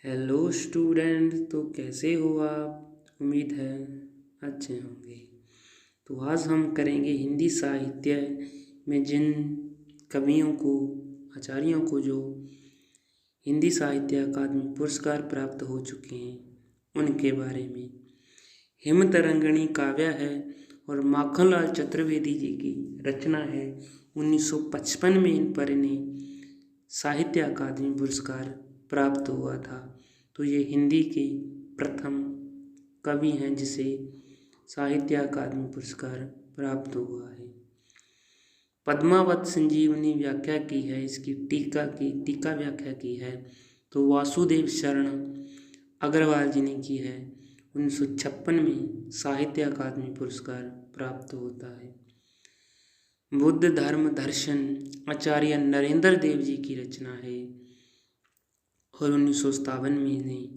Hello student, तो कैसे हो आप? उम्मीद है अच्छे होंगे। तो आज हम करेंगे हिंदी साहित्य में जिन कवियों को, आचार्यों को जो हिंदी साहित्य अकादमी पुरस्कार प्राप्त हो चुके हैं उनके बारे में। हिमतरंगिणी काव्य है और माखनलाल चतुर्वेदी जी की रचना है। 1955 में इन पर इन्हें साहित्य अकादमी पुरस्कार प्राप्त हुआ था। तो ये हिंदी के प्रथम कवि हैं जिसे साहित्य अकादमी पुरस्कार प्राप्त हुआ है। पद्मावत संजीवनी व्याख्या की है, इसकी टीका व्याख्या की है तो वासुदेव शरण अग्रवाल जी ने की है। 1956 में साहित्य अकादमी पुरस्कार प्राप्त होता है। बुद्ध धर्म दर्शन आचार्य नरेंद्र देव जी की रचना है और 1957 में इन्हें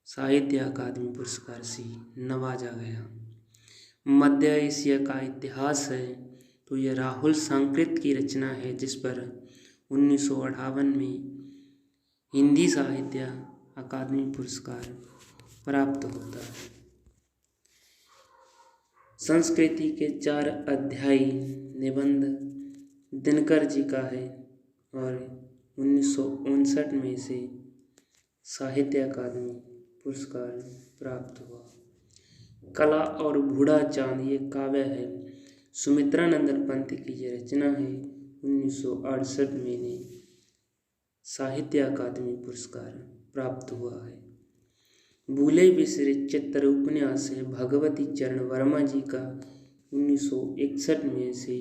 साहित्य अकादमी पुरस्कार से नवाजा गया। मध्य एशिया का इतिहास है तो यह राहुल सांकृत की रचना है जिस पर 1958 में हिंदी साहित्य अकादमी पुरस्कार प्राप्त होता है। संस्कृति के 4 अध्याय निबंध दिनकर जी का है और 1959 में से साहित्य अकादमी पुरस्कार प्राप्त हुआ। कला और बूढ़ा चांद ये काव्य है, सुमित्रा नंदन पंत की ये रचना है। 1968 में इन्हें साहित्य अकादमी पुरस्कार प्राप्त हुआ है। भूले बिसरे चित्र उपन्यास है भगवती चरण वर्मा जी का 1961 में से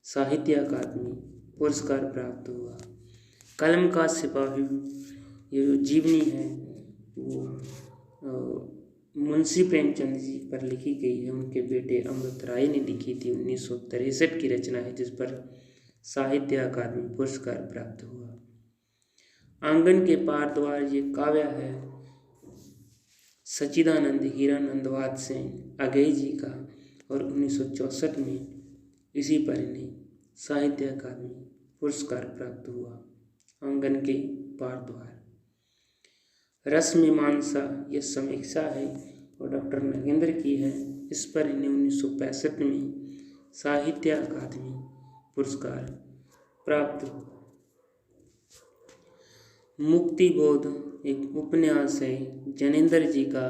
साहित्य अकादमी पुरस्कार प्राप्त हुआ। कलम का सिपाही ये जो जीवनी है वो मुंशी प्रेमचंद जी पर लिखी गई है, उनके बेटे अमृत राय ने लिखी थी। 1963 की रचना है जिस पर साहित्य अकादमी पुरस्कार प्राप्त हुआ। आंगन के पार द्वार ये काव्य है सच्चिदानंद हीरानंदवाद से अगेय जी का और 1964 में इसी पर इन्हें साहित्य अकादमी पुरस्कार प्राप्त हुआ। आंगन के पार द्वार रस मीमांसा यह समीक्षा है और डॉक्टर नगेंद्र की है, इस पर इन्हें 1965 में साहित्य अकादमी पुरस्कार प्राप्त हुआ। मुक्ति बोध एक उपन्यास है जैनेंद्र जी का,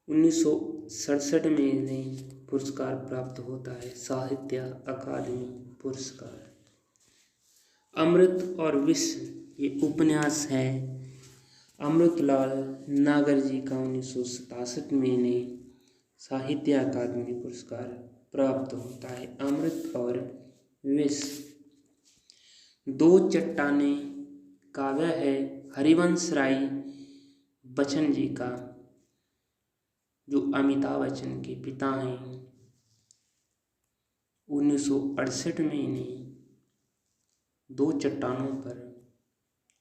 1967 में इन्हें पुरस्कार प्राप्त होता है साहित्य अकादमी पुरस्कार। अमृत और विष ये उपन्यास है अमृतलाल नागर जी का, 1967 में इन्हें साहित्य अकादमी पुरस्कार प्राप्त होता है। अमृत और विष। दो चट्टाने काव्य है हरिवंश राय बच्चन जी का, जो अमिताभ बच्चन के पिता हैं। 1968 में इन्हें दो चट्टानों पर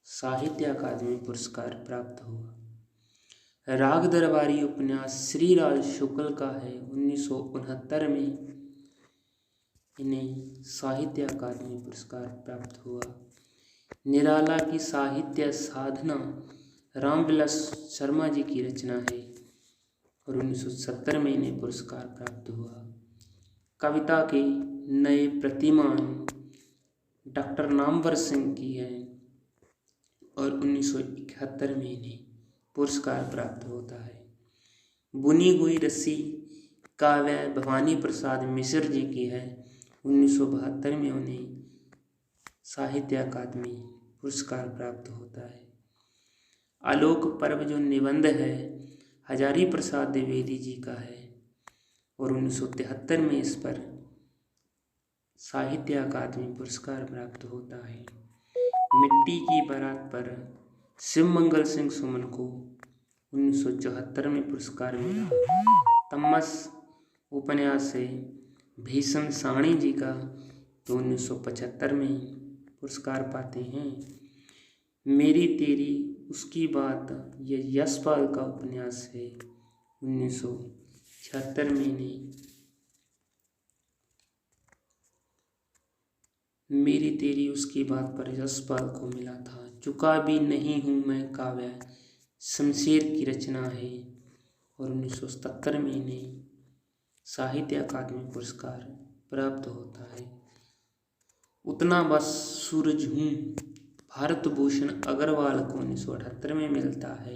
साहित्य अकादमी पुरस्कार प्राप्त हुआ। राग दरबारी उपन्यास श्रीलाल शुक्ल का है, 1969 में इन्हें साहित्य अकादमी पुरस्कार प्राप्त हुआ। निराला की साहित्य साधना रामविलास शर्मा जी की रचना है और 1970 में इन्हें पुरस्कार प्राप्त हुआ। कविता के नए प्रतिमान डॉक्टर नामवर सिंह की है और 1971 में इन्हें पुरस्कार प्राप्त होता है। बुनी हुई रस्सी काव्य भवानी प्रसाद मिश्र जी की है, 1972 में उन्हें साहित्य अकादमी पुरस्कार प्राप्त होता है। आलोक पर्व जो निबंध है हजारी प्रसाद द्विवेदी जी का है और 1973 में इस पर साहित्य अकादमी पुरस्कार प्राप्त होता है। मिट्टी की बारात पर शिव मंगल सिंह सुमन को 1974 में पुरस्कार मिला। तमस उपन्यास है भीषम साणी जी का, तो 1975 में पुरस्कार पाते हैं। मेरी तेरी उसकी बात यह यशपाल का उपन्यास है, 1976 में इन्हें मेरी तेरी उसकी बात पर यशपाल को मिला था। चुका भी नहीं हूँ मैं काव्य, शमशेर की रचना है। और 1977 में इन्हें साहित्य अकादमी पुरस्कार प्राप्त होता है। उतना बस सूरज हूँ भारत भूषण अग्रवाल को 1978 में मिलता है।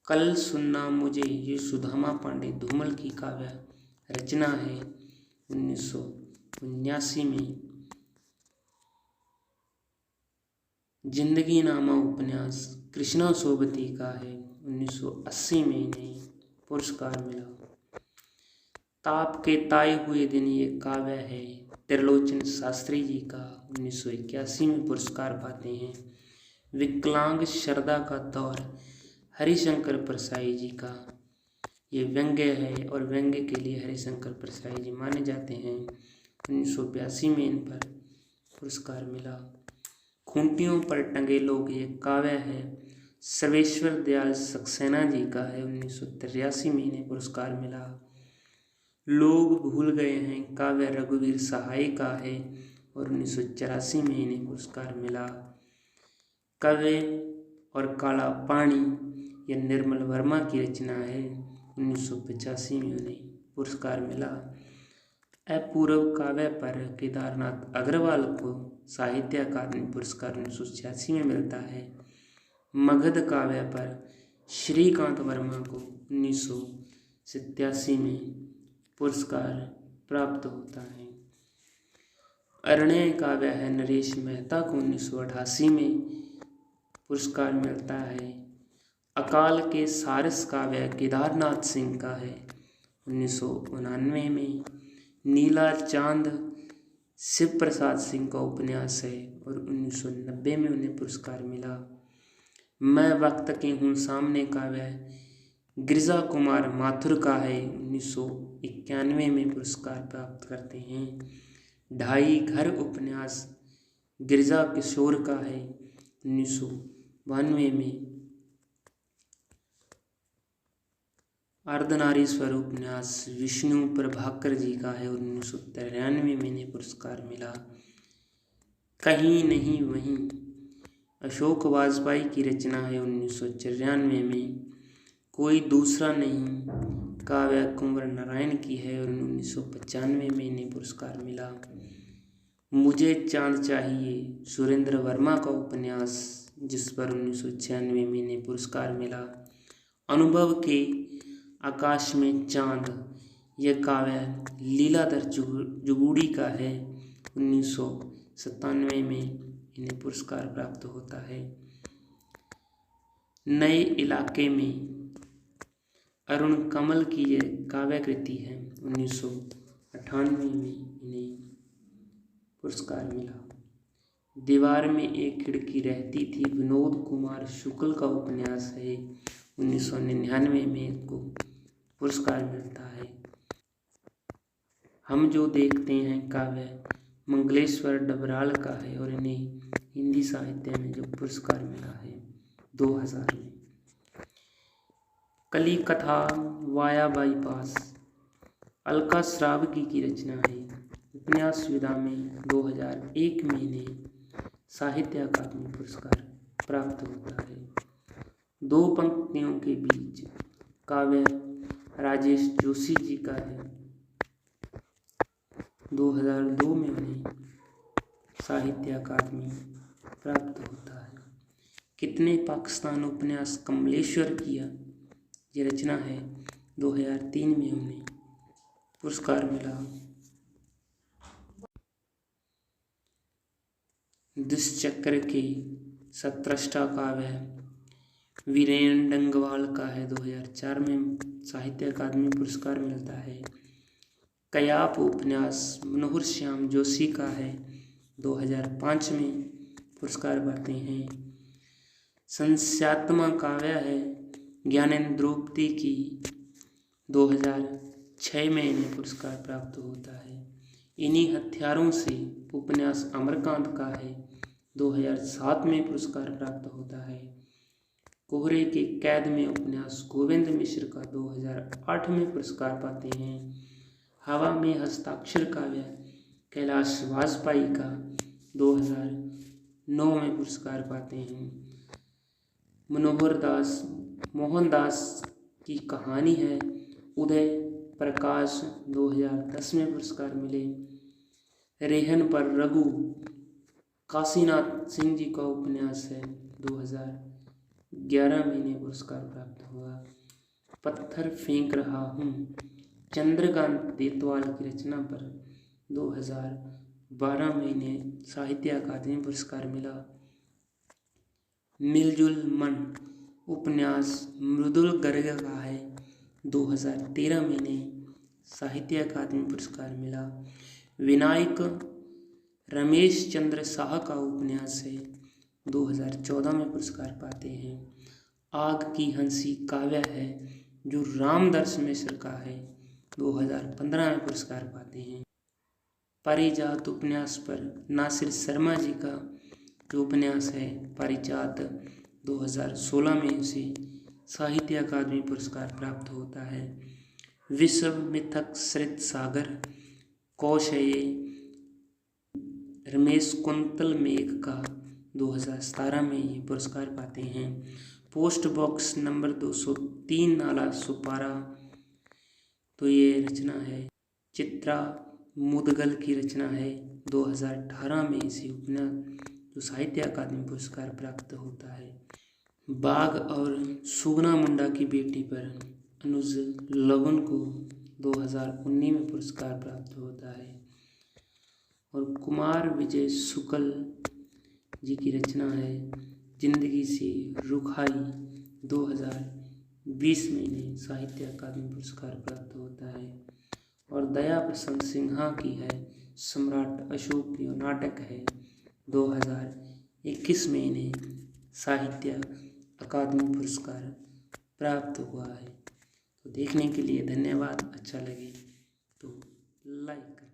कल सुनना मुझे ये सुदामा पांडे धूमल की काव्य रचना है 1979 में। जिंदगी नामा उपन्यास कृष्णा सोबती का है, 1980 में इन्हें पुरस्कार मिला। ताप के ताए हुए दिन ये काव्य है त्रिलोचन शास्त्री जी का, 1981 में पुरस्कार पाते हैं। विकलांग शरदा का दौर हरिशंकर परसाई जी का, ये व्यंग्य है और व्यंग्य के लिए हरिशंकर परसाई जी माने जाते हैं। 1982 में इन पर पुरस्कार मिला। खूंटियों पर टंगे लोग ये काव्य है सर्वेश्वर दयाल सक्सेना जी का है, 1983 में इन्हें पुरस्कार मिला। लोग भूल गए हैं काव्य रघुवीर सहाय का है और 1984 में इन्हें पुरस्कार मिला। काव्य और काला पानी यह निर्मल वर्मा की रचना है, 1985 में उन्हें पुरस्कार मिला। अपूर्व काव्य पर केदारनाथ अग्रवाल को साहित्य अकादमी पुरस्कार 1986 में मिलता है। मगध काव्य पर श्रीकांत वर्मा को 1987 में पुरस्कार प्राप्त होता है। अरण्य काव्य है नरेश मेहता को 1988 में पुरस्कार मिलता है। अकाल के सारस काव्य केदारनाथ सिंह का है, 1999 में। नीला चांद शिव प्रसाद सिंह का उपन्यास है और 1990 में उन्हें पुरस्कार मिला। मैं वक्त की हूँ सामने काव्य गिरिजा कुमार माथुर का है, 1991 में पुरस्कार प्राप्त करते हैं। ढाई घर उपन्यास गिरिजा किशोर का है, 1992 में। अर्धनारीश्वर उपन्यास विष्णु प्रभाकर जी का है और 1993 में इन्हें पुरस्कार मिला। कहीं नहीं वहीं अशोक वाजपेयी की रचना है, 1994 में। कोई दूसरा नहीं काव्य कुंवर नारायण की है और 1995 में इन्हें पुरस्कार मिला। मुझे चांद चाहिए सुरेंद्र वर्मा का उपन्यास, जिस पर 1996 में इन्हें पुरस्कार मिला। अनुभव के आकाश में चांद यह काव्य लीलाधर जुगुड़ी का है, 1997 में इन्हें पुरस्कार प्राप्त होता है। नए इलाके में अरुण कमल की यह काव्य कृति है, 1998 में इन्हें पुरस्कार मिला। दीवार में एक खिड़की रहती थी विनोद कुमार शुक्ल का उपन्यास है, 1999 में इसको पुरस्कार मिलता है। हम जो देखते हैं काव्य मंगलेश्वर डबराल का है और इन्हें हिंदी साहित्य में जो पुरस्कार मिला है 2000 में। कली कथा वाया बाईपास अलका श्रावकी की रचना है, उपन्यास विधा में 2001 में इन्हें साहित्य अकादमी पुरस्कार प्राप्त होता है। दो पंक्तियों के बीच काव्य राजेश जोशी जी का है, 2002 में उन्हें साहित्य अकादमी प्राप्त होता है। कितने पाकिस्तान उपन्यास कमलेश्वर की ये रचना है, 2003 में उन्हें पुरस्कार मिला। दुष्चक्र के सत्रष्टा काव्य वीरेन डंगवाल का है, 2004 में साहित्य अकादमी पुरस्कार मिलता है। कयाप उपन्यास मनोहर श्याम जोशी का है, 2005 में पुरस्कार पाते हैं। संस्यात्मा काव्य है ज्ञानेंद्र द्रौपदी की, 2006 में इन्हें पुरस्कार प्राप्त होता है। इन्हीं हथियारों से उपन्यास अमरकांत का है, 2007 में पुरस्कार प्राप्त होता है। कोहरे के कैद में उपन्यास गोविंद मिश्र का 2008 में पुरस्कार पाते हैं। हवा में हस्ताक्षर काव्य कैलाश वाजपेयी का 2009 में पुरस्कार पाते हैं। मोहनदास की कहानी है उदय प्रकाश, 2010 में पुरस्कार मिले। रेहन पर रघु, काशीनाथ सिंह जी का उपन्यास है, 2011 में इन्हें पुरस्कार प्राप्त हुआ। पत्थर फेंक रहा हूँ, चंद्रकांत देतवाल की रचना पर 2012 में इन्हें साहित्य अकादमी पुरस्कार मिला। मिलजुल मन उपन्यास मृदुल गर्ग का है, 2013 में इन्हें साहित्य अकादमी पुरस्कार मिला। विनायक रमेश चंद्र शाह का उपन्यास है, 2014 में पुरस्कार पाते हैं। आग की हंसी काव्य है जो रामदर्श मिश्र का है, 2015 में पुरस्कार पाते हैं। पारिजात उपन्यास पर नासिर शर्मा जी का जो उपन्यास है पारिजात, 2016 में उसे साहित्य अकादमी पुरस्कार प्राप्त होता है। विश्व मिथक सरित सागर कोश है ये, रमेश कुंतल मेघ का, 2017 में ये पुरस्कार पाते हैं। पोस्ट बॉक्स नंबर 203 नाला सुपारा, तो ये रचना है चित्रा मुदगल की रचना है, 2018 में इसे उपन्यास जो साहित्य अकादमी पुरस्कार प्राप्त होता है। बाघ और सुगना मुंडा की बेटी पर अनुज लवन को 2019 में पुरस्कार प्राप्त होता है। और कुमार विजय शुक्ल जी की रचना है जिंदगी से रुखाई, 2020 में इन्हें साहित्य अकादमी पुरस्कार प्राप्त होता है। और दया प्रसन्न सिन्हा की है सम्राट अशोक, जो नाटक है, 2021 में इन्हें साहित्य अकादमी पुरस्कार प्राप्त हुआ है। तो देखने के लिए धन्यवाद। अच्छा लगे तो लाइक करें।